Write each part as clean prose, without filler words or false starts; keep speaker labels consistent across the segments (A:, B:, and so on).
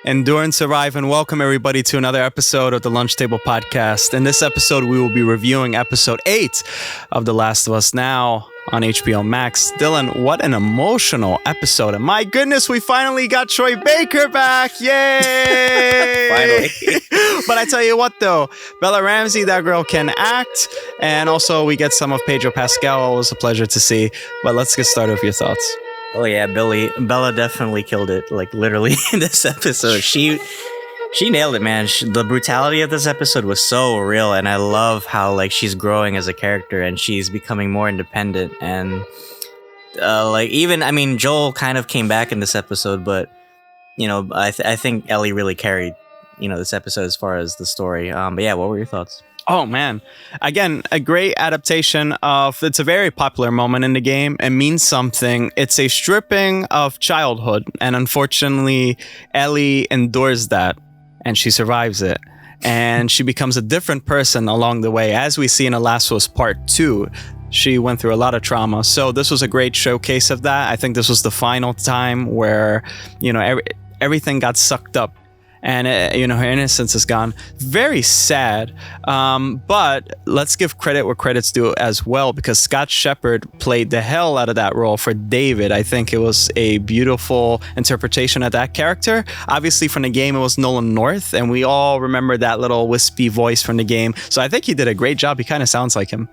A: Endure and survive, and welcome everybody to another episode of the Lunch Table Podcast. In this episode, we will be reviewing episode 8 of The Last of Us Now on HBO Max. Dylan, what an emotional episode. And my goodness, we finally got Troy Baker back. Yay!
B: Finally.
A: But I tell you what, though, Bella Ramsey, that girl can act. And also, we get some of Pedro Pascal. Always a pleasure to see. But let's get started with your thoughts.
B: Oh yeah, Bella definitely killed it. Like literally in this episode, she nailed it, man. The brutality of this episode was so real, and I love how like she's growing as a character and she's becoming more independent. And Joel kind of came back in this episode, but I think Ellie really carried this episode as far as the story. But yeah, what were your thoughts?
A: Oh, man. Again, a great adaptation of, it's a very popular moment in the game. It means something. It's a stripping of childhood. And unfortunately, Ellie endures that and she survives it. And she becomes a different person along the way. As we see in The Last of Us Part 2, she went through a lot of trauma. So this was a great showcase of that. I think this was the final time where, everything got sucked up. And, her innocence is gone. Very sad. But let's give credit where credit's due as well, because Scott Shepherd played the hell out of that role for David. I think it was a beautiful interpretation of that character. Obviously, from the game, it was Nolan North, and we all remember that little wispy voice from the game. So I think he did a great job. He kind of sounds like him.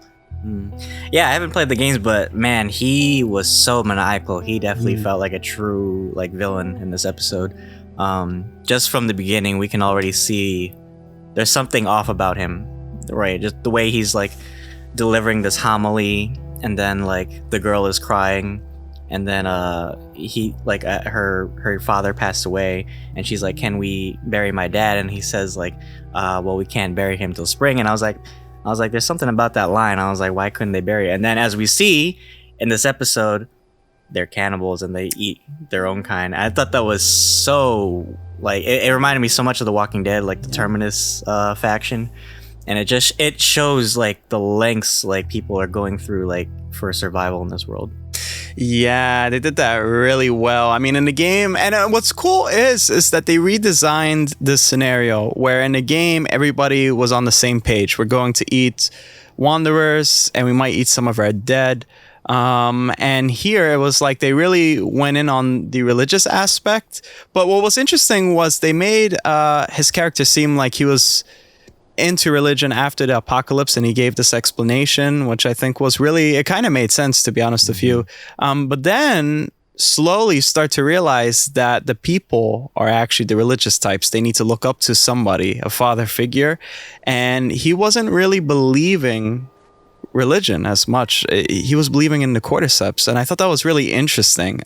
B: Yeah, I haven't played the games, but man, he was so maniacal. He definitely felt like a true villain in this episode. Just from the beginning, we can already see there's something off about him, right? Just the way he's delivering this homily, and then the girl is crying, and then her father passed away, and she's like, "Can we bury my dad?" And he says well, we can't bury him till spring. And I was like, there's something about that line. I was like, why couldn't they bury it? And then as we see in this episode, they're cannibals and they eat their own kind. I thought that was so it reminded me so much of The Walking Dead, the Terminus faction, and it shows the lengths people are going through for survival in this world.
A: Yeah, they did that really well. I mean, in the game, and what's cool is that they redesigned this scenario where in the game everybody was on the same page. We're going to eat wanderers and we might eat some of our dead. And here it was they really went in on the religious aspect. But what was interesting was they made his character seem like he was into religion after the apocalypse, and he gave this explanation, which I think was really, it kind of made sense, to be honest with you. But then slowly start to realize that the people are actually the religious types. They need to look up to somebody, a father figure. And he wasn't really believing religion as much. He was believing in the cordyceps, and I thought that was really interesting,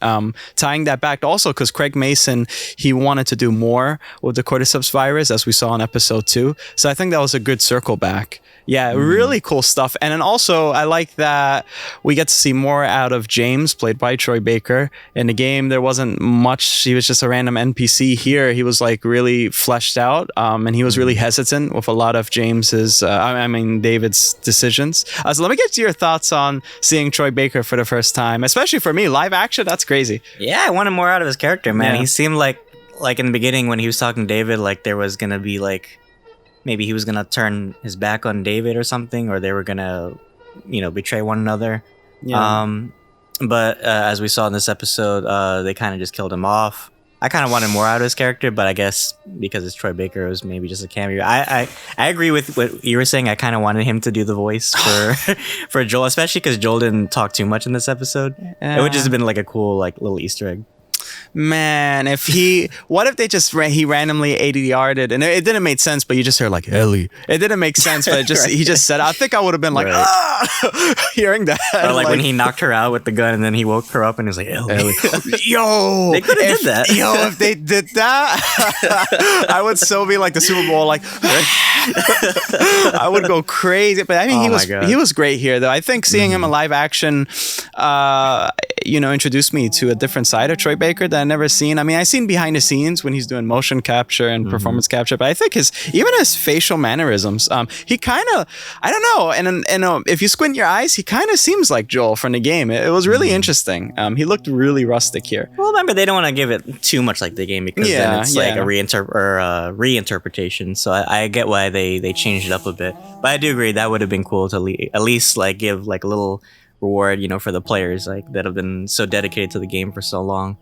A: tying that back also because Craig Mason, he wanted to do more with the cordyceps virus, as we saw in episode 2. So I think that was a good circle back. Yeah, really cool stuff. And then also I like that we get to see more out of James, played by Troy Baker. In the game there wasn't much. He was just a random NPC. Here he was really fleshed out, and he was really hesitant with a lot of David's decisions. So let me get to your thoughts on seeing Troy Baker for the first time, especially for me. Live action, that's crazy.
B: Yeah, I wanted more out of his character, man. Yeah. He seemed like in the beginning when he was talking to David, there was gonna be maybe he was gonna turn his back on David or something, or they were gonna betray one another. Yeah. But as we saw in this episode, they kind of just killed him off. I kind of wanted more out of his character, but I guess because it's Troy Baker, it was maybe just a cameo. I agree with what you were saying. I kind of wanted him to do the voice for Joel, especially because Joel didn't talk too much in this episode. It would just have been a cool little Easter egg.
A: Man, what if they he randomly ADR'd and it didn't make sense, but you just heard Ellie. It didn't make sense, but he just said, I think I would have been hearing that.
B: Or when he knocked her out with the gun and then he woke her up and he was like, Ellie.
A: Yo,
B: they could have did that.
A: Yo, if they did that, I would so be the Super Bowl, I would go crazy. But I mean, he was great here though. I think seeing him in live action, introduced me to a different side of Troy Baker that I never seen. I mean, I seen behind the scenes when he's doing motion capture and performance capture, but I think his facial mannerisms, he kind of, I don't know, and if you squint your eyes, he kind of seems like Joel from the game. It was really interesting. He looked really rustic here.
B: Well, remember, they don't want to give it too much like the game because then it's like a reinterpretation. So I get why they changed it up a bit. But I do agree that would have been cool to at least like give like a little reward, for the players like that have been so dedicated to the game for so long.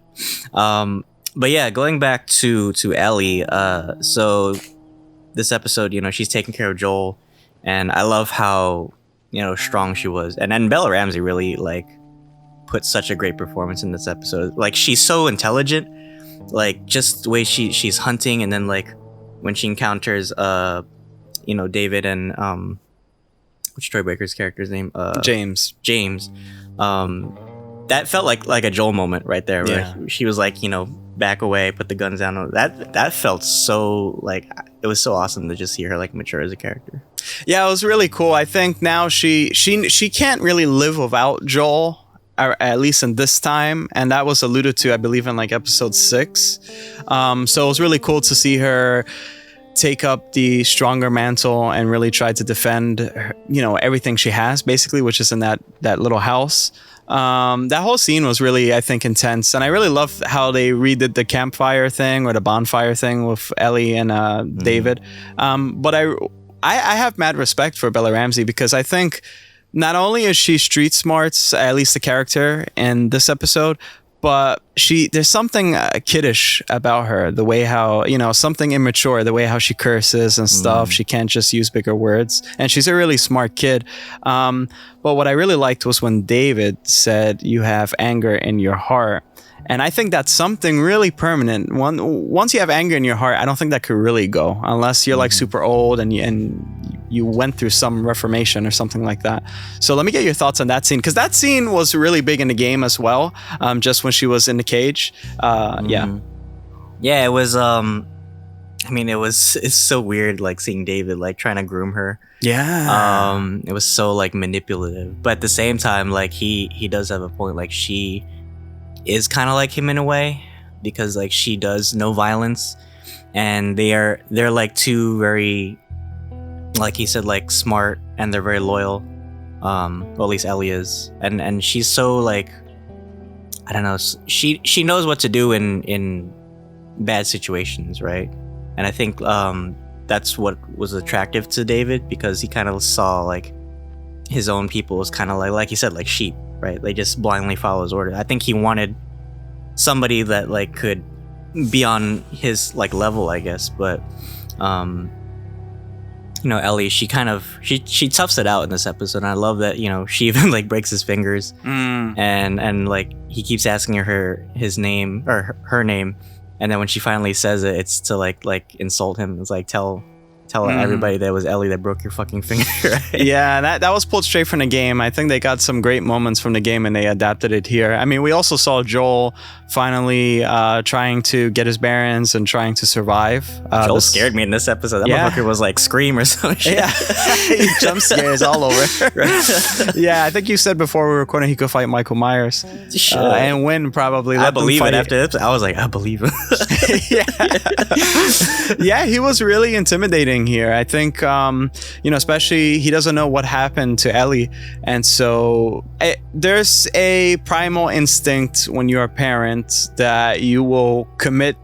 B: But yeah, going back to Ellie. So this episode, she's taking care of Joel, and I love how strong she was, and then Bella Ramsey really like put such a great performance in this episode. Like, she's so intelligent, like just the way she's hunting, and then like when she encounters David and what's Troy Baker's character's name?
A: James.
B: That felt like a Joel moment right there, where she was like, back away, put the guns down. That felt so like, it was so awesome to just see her like mature as a character.
A: Yeah, it was really cool. I think now she can't really live without Joel, or at least in this time, and that was alluded to, I believe, in like episode 6. So it was really cool to see her take up the stronger mantle and really try to defend everything she has, basically, which is in that little house. That whole scene was really, I think, intense, and I really love how they redid the campfire thing or the bonfire thing with Ellie and David. But I have mad respect for Bella Ramsey, because I think not only is she street smarts, at least the character in this episode, but there's something kiddish about her, the way how, something immature, the way how she curses and stuff. She can't just use bigger words, and she's a really smart kid. But what I really liked was when David said, "You have anger in your heart." And I think that's something really permanent. Once you have anger in your heart, I don't think that could really go, unless you're like super old and you went through some reformation or something like that. So let me get your thoughts on that scene, because that scene was really big in the game as well. Just when she was in the cage. Yeah,
B: it was. It's so weird, like seeing David like trying to groom her.
A: Yeah.
B: It was so like manipulative, but at the same time, like he does have a point. Like, she is kind of like him in a way, because like she does no violence, and they're like two very, like he said, like smart, and they're very loyal. Well, at least Ellie is, and she's so like, I don't know, she knows what to do in bad situations, right? And I think that's what was attractive to David, because he kind of saw like his own people as kind of like he said, like sheep, right? They just blindly follow his order. I think he wanted somebody that like could be on his like level, I guess. But Ellie, she toughs it out in this episode, and I love that she even like breaks his fingers, and like he keeps asking her his name or her name, and then when she finally says it, it's to like insult him. It's like, tell everybody that it was Ellie that broke your fucking finger. Right?
A: Yeah, that was pulled straight from the game. I think they got some great moments from the game and they adapted it here. I mean, we also saw Joel finally trying to get his bearings and trying to survive.
B: Joel scared me in this episode. That motherfucker was like Scream or some shit.
A: Yeah, he jump scares all over. Yeah, I think you said before we were recording he could fight Michael Myers and win probably.
B: I believe it after this. I was like, I believe it.
A: Yeah, he was really intimidating here. I think, especially he doesn't know what happened to Ellie. And so there's a primal instinct when you're a parent that you will commit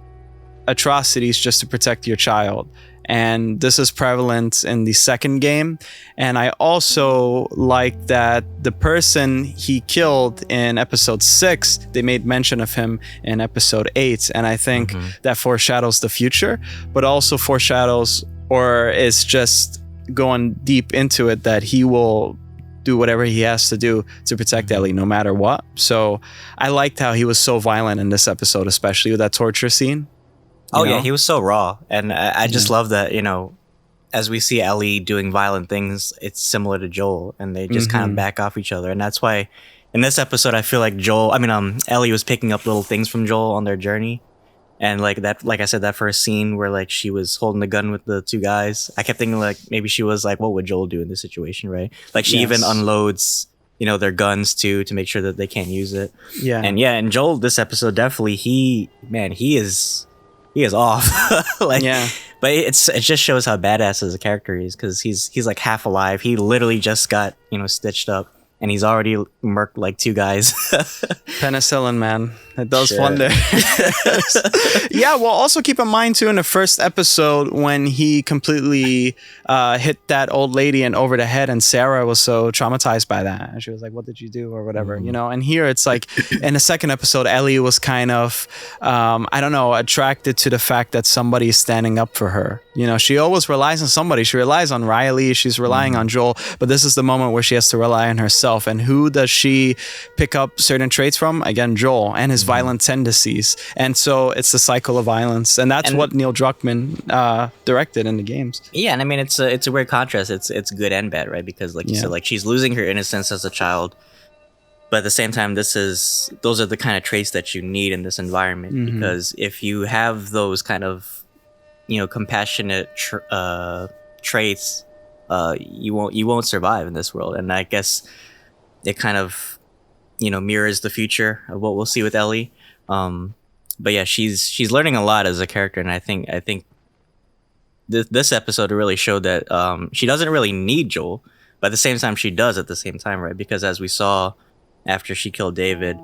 A: atrocities just to protect your child. And this is prevalent in the second game. And I also like that the person he killed in episode 6, they made mention of him in episode 8. And I think that foreshadows the future, but also foreshadows, or is just going deep into it, that he will do whatever he has to do to protect Ellie no matter what. So I liked how he was so violent in this episode, especially with that torture scene.
B: Yeah, he was so raw. And I just love that, as we see Ellie doing violent things, it's similar to Joel, and they just kind of back off each other. And that's why in this episode, I feel like Ellie was picking up little things from Joel on their journey. And like I said, that first scene where like she was holding the gun with the two guys, I kept thinking like maybe she was like, what would Joel do in this situation, right? Like she even unloads their guns too, to make sure that they can't use it.
A: Yeah.
B: And Joel, this episode definitely he is off. Like, yeah. But it just shows how badass as a character he is, because he's like half alive. He literally just got stitched up, and he's already murked like 2 guys.
A: Penicillin, man. It does wonder. Yeah, well, also keep in mind, too, in the first episode, when he completely hit that old lady and over the head, and Sarah was so traumatized by that. And she was like, what did you do? Or whatever, And here it's like, in the second episode, Ellie was kind of, I don't know, attracted to the fact that somebody is standing up for her. She always relies on somebody. She relies on Riley. She's relying on Joel. But this is the moment where she has to rely on herself. And who does she pick up certain traits from? Again, Joel and his violent tendencies. And so it's the cycle of violence. And that's what Neil Druckmann directed in the games.
B: Yeah, and I mean, it's a weird contrast. It's good and bad, right? Because like you said, like she's losing her innocence as a child. But at the same time, those are the kind of traits that you need in this environment. Because if you have those kind of compassionate traits, you won't survive in this world. And I guess it kind of mirrors the future of what we'll see with Ellie. But yeah, she's learning a lot as a character, and I think this episode really showed that she doesn't really need Joel, but at the same time she does at the same time, right? Because as we saw after she killed David,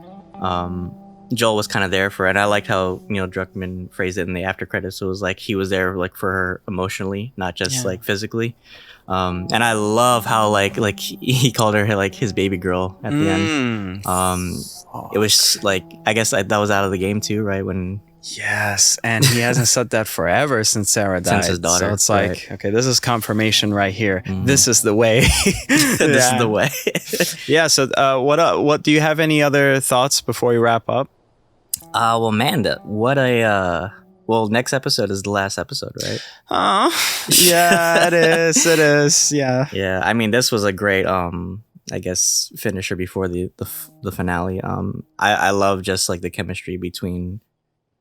B: Joel was kind of there for her. And I liked how Druckmann phrased it in the after credits. So it was like he was there like for her emotionally, not just like physically. And I love how like he called her like his baby girl at the end. It was like, I guess that was out of the game too, right? When
A: yes, and he hasn't said that forever since Sarah died. Since his daughter. So it's like, okay, this is confirmation right here. This is the way.
B: This is the way.
A: Yeah. So, what do you have any other thoughts before we wrap up?
B: Well, man, next episode is the last episode, right?
A: Yeah, it is. It is. Yeah.
B: Yeah. I mean, this was a great, I guess, finisher before the finale. I love just like the chemistry between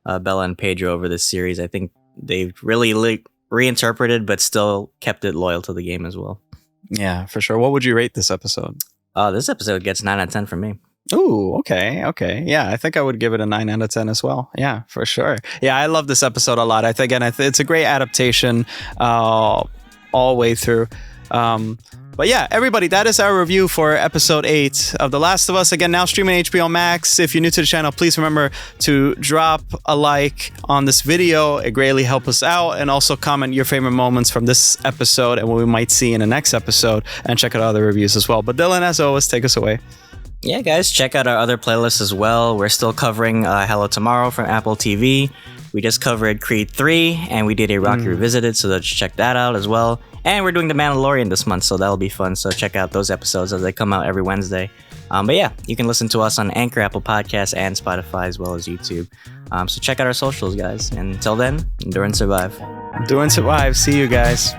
B: Bella and Pedro over this series. I think they've really reinterpreted, but still kept it loyal to the game as well.
A: Yeah, for sure. What would you rate this episode?
B: This episode gets 9 out of 10 from me.
A: Ooh, okay. Yeah, I think I would give it a 9 out of 10 as well. Yeah, for sure. Yeah, I love this episode a lot. I think it's a great adaptation all the way through. But yeah, everybody, that is our review for episode 8 of The Last of Us. Again, now streaming HBO Max. If you're new to the channel, please remember to drop a like on this video. It greatly helps us out. And also comment your favorite moments from this episode and what we might see in the next episode. And check out other reviews as well. But Dylan, as always, take us away.
B: Yeah, guys, check out our other playlists as well. We're still covering Hello Tomorrow from Apple TV. We just covered Creed 3, and we did a Rocky Revisited, so just check that out as well. And we're doing The Mandalorian this month, so that'll be fun. So check out those episodes as they come out every Wednesday. But yeah, you can listen to us on Anchor, Apple Podcasts, and Spotify, as well as YouTube. So check out our socials, guys. And until then, endure and survive.
A: Endure and survive. See you guys.